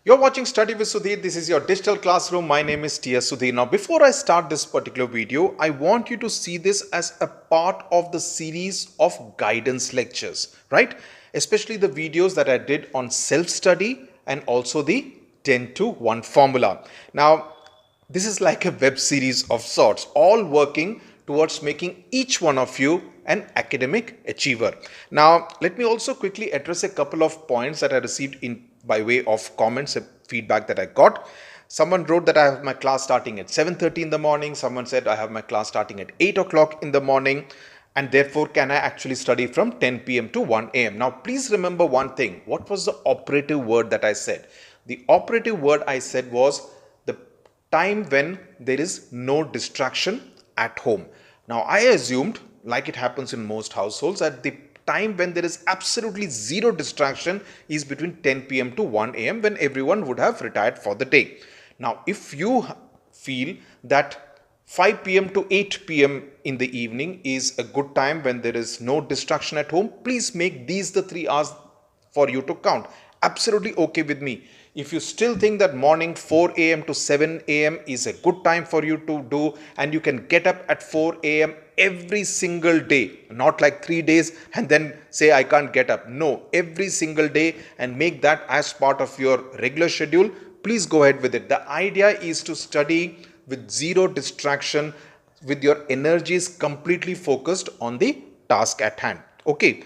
You're watching Study with Sudhir. This is your digital classroom. My name is T.S. Sudhir. Now, before I start this particular video, I want you to see this as a part of the series of guidance lectures, right? Especially the videos that I did on self-study and also the 10 to 1 formula. Now, this is like a web series of sorts, all working towards making each one of you an academic achiever. Now, let me also quickly address a couple of points that I received in by way of comments and feedback that I got. Someone wrote that I have my class starting at 7:30 in the morning. Someone said I have my class starting at 8 o'clock in the morning. And therefore, can I actually study from 10 p.m. to 1 a.m.? Now, please remember one thing. What was the operative word that I said? The operative word I said was the time when there is no distraction at home. Now, I assumed, like it happens in most households, that the time when there is absolutely zero distraction is between 10 p.m. to 1 a.m. when everyone would have retired for the day. Now, if you feel that 5 p.m. to 8 p.m. in the evening is a good time when there is no distraction at home, please make these the 3 hours for you to count. Absolutely okay with me. If you still think that morning 4 a.m. to 7 a.m. is a good time for you to do and you can get up at 4 a.m. every single day, not like 3 days and then say I can't get up. No, every single day and make that as part of your regular schedule, please go ahead with it. The idea is to study with zero distraction, with your energies completely focused on the task at hand. Okay.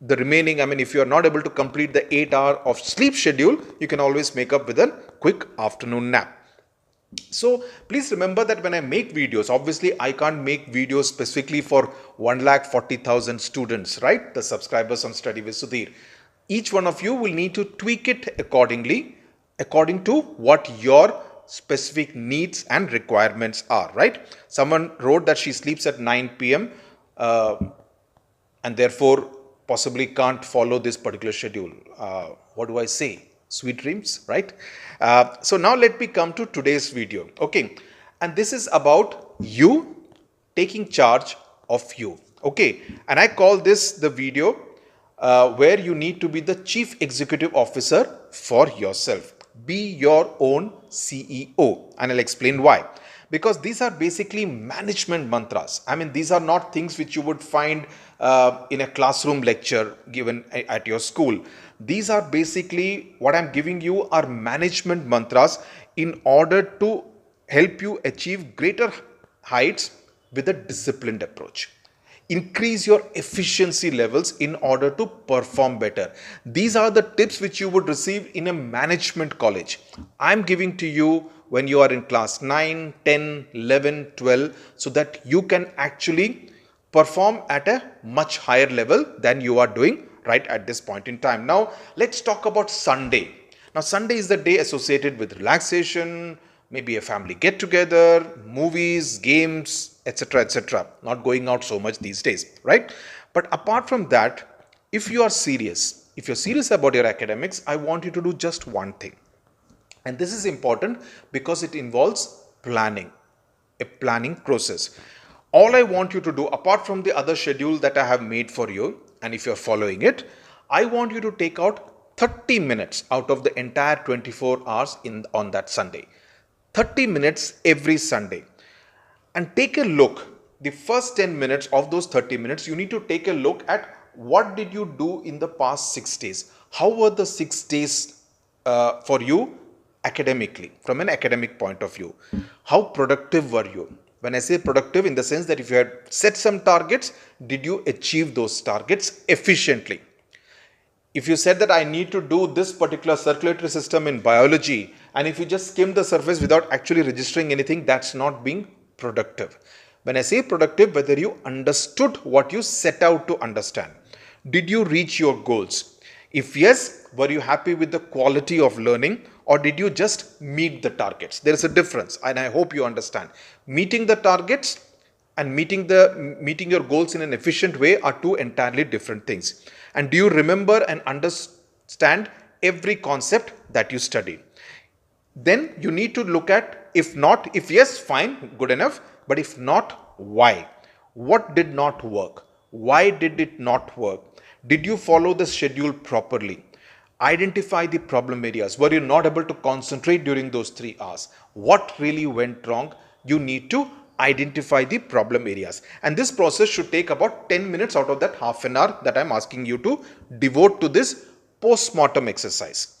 The remaining, if you are not able to complete the 8 hour of sleep schedule, you can always make up with a quick afternoon nap. So please remember that when I make videos, obviously I can't make videos specifically for 1,40,000 students, right? The subscribers on Study with Sudhir. Each one of you will need to tweak it accordingly, according to what your specific needs and requirements are, right? Someone wrote that she sleeps at 9 p.m. And therefore possibly can't follow this particular schedule. What do I say? Sweet dreams, right? So now let me come to today's video. Okay. And this is about you taking charge of you. Okay. And I call this the video where you need to be the chief executive officer for yourself. Be your own CEO. And I'll explain why. Because these are basically management mantras. These are not things which you would find in a classroom lecture given at your school. These are basically what I'm giving you are management mantras in order to help you achieve greater heights with a disciplined approach. Increase your efficiency levels in order to perform better. These are the tips which you would receive in a management college. I'm giving to you when you are in class 9, 10, 11, 12, so that you can actually perform at a much higher level than you are doing right at this point in time. Now, let's talk about Sunday. Now, Sunday is the day associated with relaxation, maybe a family get together, movies, games, etc., etc. Not going out so much these days, right? But apart from that, if you're serious about your academics, I want you to do just one thing. And this is important because it involves planning, a planning process. All I want you to do, apart from the other schedule that I have made for you, and if you're following it, I want you to take out 30 minutes out of the entire 24 hours on that Sunday. 30 minutes every Sunday. And take a look. The first 10 minutes of those 30 minutes, you need to take a look at what did you do in the past 6 days. How were the 6 days for you academically, from an academic point of view? How productive were you? When I say productive, in the sense that if you had set some targets, did you achieve those targets efficiently? If you said that I need to do this particular circulatory system in biology, and if you just skim the surface without actually registering anything, that's not being productive. When I say productive, whether you understood what you set out to understand. Did you reach your goals? If yes, were you happy with the quality of learning, or did you just meet the targets? There is a difference, and I hope you understand. Meeting the targets and meeting your goals in an efficient way are two entirely different things. And do you remember and understand every concept that you studied? Then you need to look at, if not, if yes, fine, good enough. But if not, why? What did not work? Why did it not work? Did you follow the schedule properly? Identify the problem areas. Were you not able to concentrate during those 3 hours? What really went wrong? You need to identify the problem areas. And this process should take about 10 minutes out of that half an hour that I'm asking you to devote to this post-mortem exercise.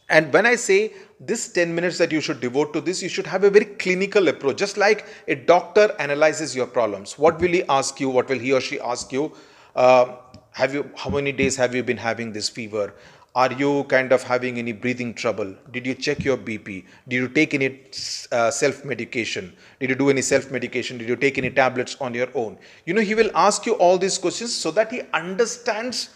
And when I say this 10 minutes that you should devote to this, you should have a very clinical approach. Just like a doctor analyzes your problems. What will he ask you? What will he or she ask you? How many days have you been having this fever? Are you kind of having any breathing trouble? Did you check your BP? Did you take any self-medication? Did you do any self-medication? Did you take any tablets on your own? He will ask you all these questions so that he understands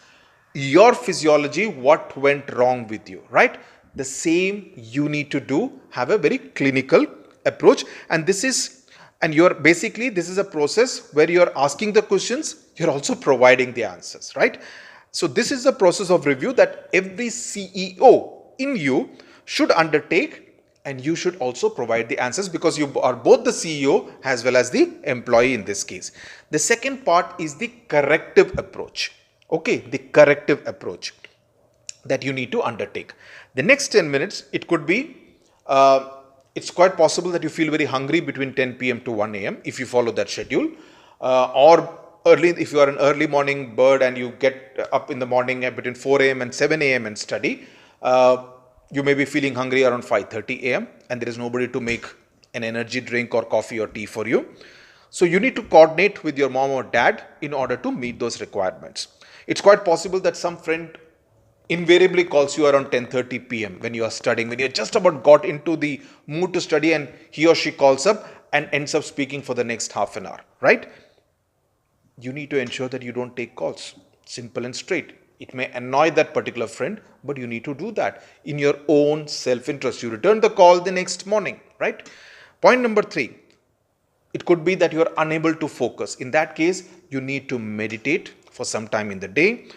your physiology, what went wrong with you, right? The same you need to do, have a very clinical approach. And this is a process where you're asking the questions, you're also providing the answers, right? So this is the process of review that every CEO in you should undertake, and you should also provide the answers because you are both the CEO as well as the employee in this case. The second part is the corrective approach. Okay, the corrective approach that you need to undertake. The next 10 minutes, it could be, it's quite possible that you feel very hungry between 10 p.m. to 1 a.m. if you follow that schedule, or early, if you are an early morning bird and you get up in the morning between 4 a.m. and 7 a.m. and study, you may be feeling hungry around 5:30 a.m. and there is nobody to make an energy drink or coffee or tea for you. So you need to coordinate with your mom or dad in order to meet those requirements. It's quite possible that some friend invariably calls you around 10:30 p.m. when you are studying, when you're just about got into the mood to study, and he or she calls up and ends up speaking for the next half an hour, right? You need to ensure that you don't take calls. Simple and straight. It may annoy that particular friend, but you need to do that in your own self-interest. You return the call the next morning, right? Point number 3. It could be that you are unable to focus. In that case, you need to meditate for some time in the day.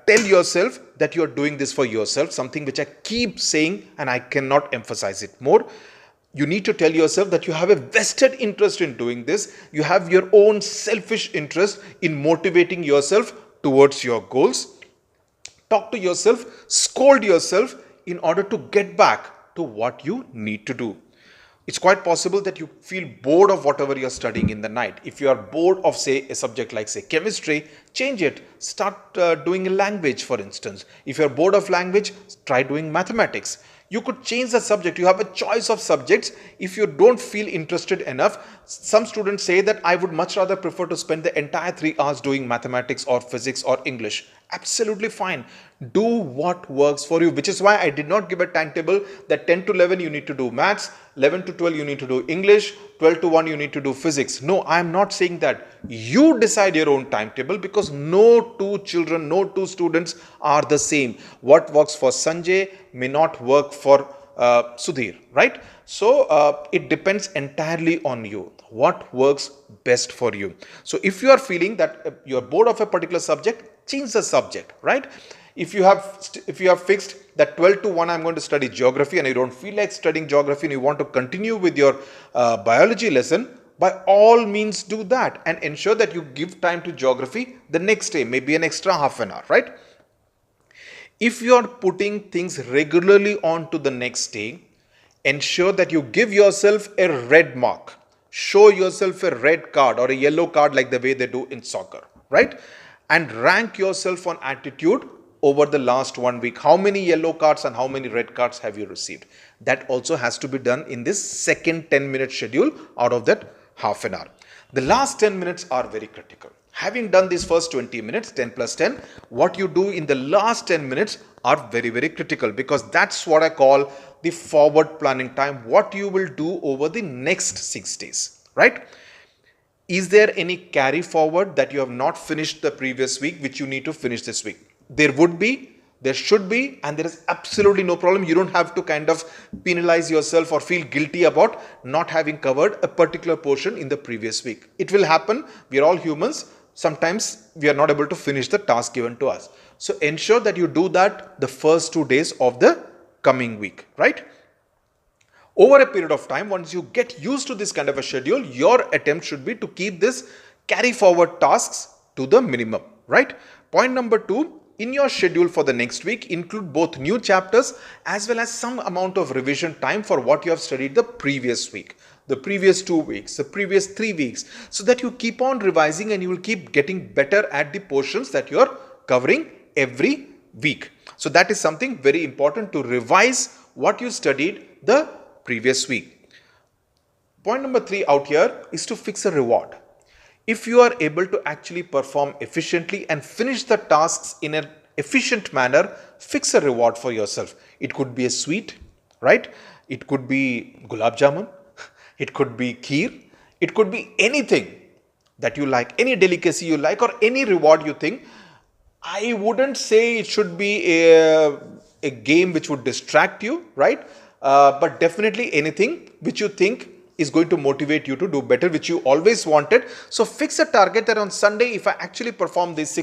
Tell yourself that you are doing this for yourself, something which I keep saying and I cannot emphasize it more. You need to tell yourself that you have a vested interest in doing this. You have your own selfish interest in motivating yourself towards your goals. Talk to yourself, scold yourself in order to get back to what you need to do. It's quite possible that you feel bored of whatever you're studying in the night. If you are bored of, say, a subject like, say, chemistry, change it. Start doing a language, for instance. If you're bored of language, try doing mathematics. You could change the subject. You have a choice of subjects. If you don't feel interested enough, some students say that I would much rather prefer to spend the entire 3 hours doing mathematics or physics or English. Absolutely fine. Do what works for you, which is why I did not give a timetable that 10 to 11 you need to do maths, 11 to 12 you need to do English, 12 to 1 you need to do physics. No, I am not saying that. You decide your own timetable because no two children, no two students are the same. What works for Sanjay may not work for Sudhir, right? So it depends entirely on you. What works best for you? So if you are feeling that you are bored of a particular subject, change the subject, right? If you have fixed that 12 to 1 I'm going to study geography and you don't feel like studying geography and you want to continue with your biology lesson, by all means do that and ensure that you give time to geography the next day, maybe an extra half an hour, right? If you are putting things regularly on to the next day, ensure that you give yourself a red mark. Show yourself a red card or a yellow card like the way they do in soccer, right? And rank yourself on attitude over the last 1 week. How many yellow cards and how many red cards have you received? That also has to be done in this second 10-minute schedule out of that half an hour. The last 10 minutes are very critical. Having done these first 20 minutes, 10 plus 10, what you do in the last 10 minutes are very, very critical because that's what I call the forward planning time, what you will do over the next 6 days, right? Is there any carry forward that you have not finished the previous week, which you need to finish this week? There would be, there should be, and there is absolutely no problem. You don't have to kind of penalize yourself or feel guilty about not having covered a particular portion in the previous week. It will happen. We are all humans. Sometimes we are not able to finish the task given to us. So ensure that you do that the first 2 days of the coming week, right? Over a period of time, once you get used to this kind of a schedule, your attempt should be to keep this carry forward tasks to the minimum, right? Point number 2 in your schedule for the next week include both new chapters as well as some amount of revision time for what you have studied the previous week, the previous 2 weeks, the previous 3 weeks, so that you keep on revising and you will keep getting better at the portions that you are covering every week. So that is something very important, to revise what you studied the previous week. Point number 3 out here is to fix a reward. If you are able to actually perform efficiently and finish the tasks in an efficient manner, fix a reward for yourself. It could be a sweet, right? It could be gulab jamun. It could be kheer. It could be anything that you like, any delicacy you like, or any reward you think. I wouldn't say it should be a game which would distract you, right? But definitely anything which you think is going to motivate you to do better, which you always wanted. So fix a target that on Sunday, if I actually perform these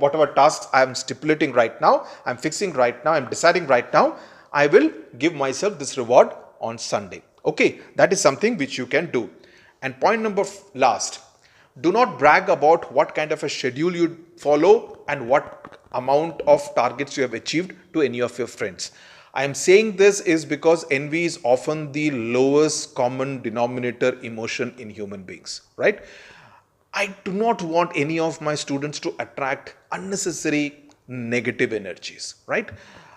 whatever tasks I am stipulating right now, I'm fixing right now, I'm deciding right now, I will give myself this reward on Sunday. Okay, that is something which you can do. And point number last, do not brag about what kind of a schedule you follow and what amount of targets you have achieved to any of your friends. I am saying this is because envy is often the lowest common denominator emotion in human beings, right? I do not want any of my students to attract unnecessary negative energies, right?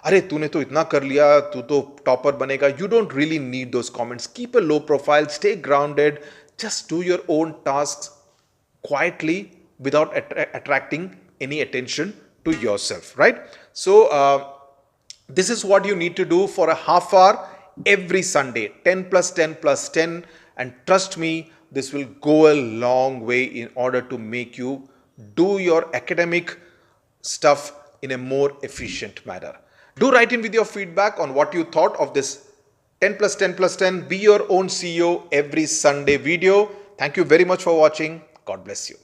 अरे तूने तो इतना कर लिया, तू तो topper बनेगा. You don't really need those comments. Keep a low profile, stay grounded, just do your own tasks quietly without attracting any attention to yourself, right? So this is what you need to do for a half hour every Sunday, 10 plus 10 plus 10, and trust me, this will go a long way in order to make you do your academic stuff in a more efficient manner. Do write in with your feedback on what you thought of this 10 plus 10 plus 10 be your own CEO every Sunday video. Thank you very much for watching. God bless you.